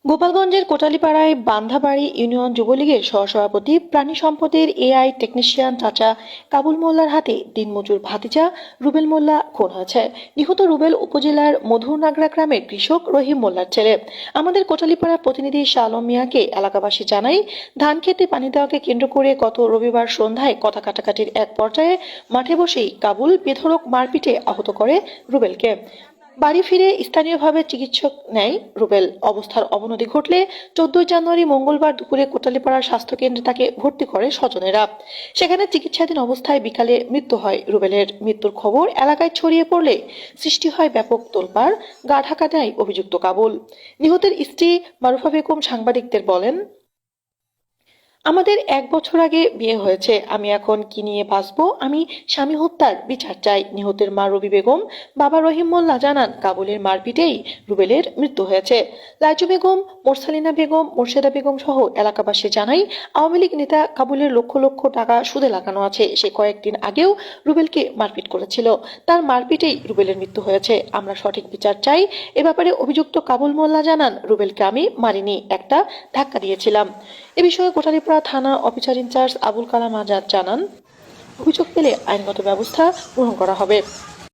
গোপালগঞ্জের কোটালীপাড়ায় বান্ধাবাড়ি ইউনিয়ন যুবলীগের সহসভাপতি প্রাণী সম্পদের এআই টেকনিশিয়ান চাচা কাবুল মোল্লার হাতে দিনমজুর ভাতিজা রুবেল মোল্লা খুন হয়েছে। নিহত রুবেল উপজেলার মধুরনাগরা গ্রামের কৃষক রহিম মোল্লার ছেলে। আমাদের কোটালীপাড়ার প্রতিনিধি শাহ আলম মিয়াকে এলাকাবাসী জানাই, ধান খেতে পানি দেওয়াকে কেন্দ্র করে গত রবিবার সন্ধ্যায় কথা কাটাকাটির এক পর্যায়ে মাঠে বসেই কাবুল বেধড়ক মারপিটে আহত করে রুবেলকে। বাড়ি ফিরে স্থানীয়ভাবে চিকিৎসক নেয় রুবেল। অবস্থার অবনতি ঘটলে 14 জানুয়ারি মঙ্গলবার দুপুরে কোটালীপাড়ার স্বাস্থ্যকেন্দ্রে তাকে ভর্তি করে স্বজনেরা। সেখানে চিকিৎসাধীন অবস্থায় বিকালে মৃত্যু হয় রুবেলের। মৃত্যুর খবর এলাকায় ছড়িয়ে পড়লে সৃষ্টি হয় ব্যাপক তোলপাড়। গা ঢাকা দেয় অভিযুক্ত কাবুল। নিহতের স্ত্রী মারুফা বেগম সাংবাদিকদের বলেন, আমাদের 1 বছর আগে বিয়ে হয়েছে। আমি এখন কি নিয়ে বাঁচবো? আমি স্বামী হত্যার বিচার চাই। নিহতের মা রবি বেগম বাবা রহিম মোল্লা জানান, কাবুলের মারপিটেই রুবেলের মৃত্যু হয়েছে। লাইজু বেগম, মোরসালিনা বেগম, মোর্শেদা বেগম সহ এলাকাবাসী জানাই, আওয়ামী লীগ নেতা কাবুলের লক্ষ লক্ষ টাকা সুদে লাগানো আছে। সে কয়েকদিন আগেও রুবেলকে মারপিট করেছিল। তার মারপিটেই রুবেলের মৃত্যু হয়েছে। আমরা সঠিক বিচার চাই। এ ব্যাপারে অভিযুক্ত কাবুল মোল্লা জানান, রুবেলকে আমি মারিনি, একটা ধাক্কা দিয়েছিলাম। এ বিষয়ে কোটালীপাড়া থানা অফিসার ইনচার্জ আবুল কালাম আজাদ জানান, অভিযোগ পেলে আইনগত ব্যবস্থা গ্রহণ করা হবে।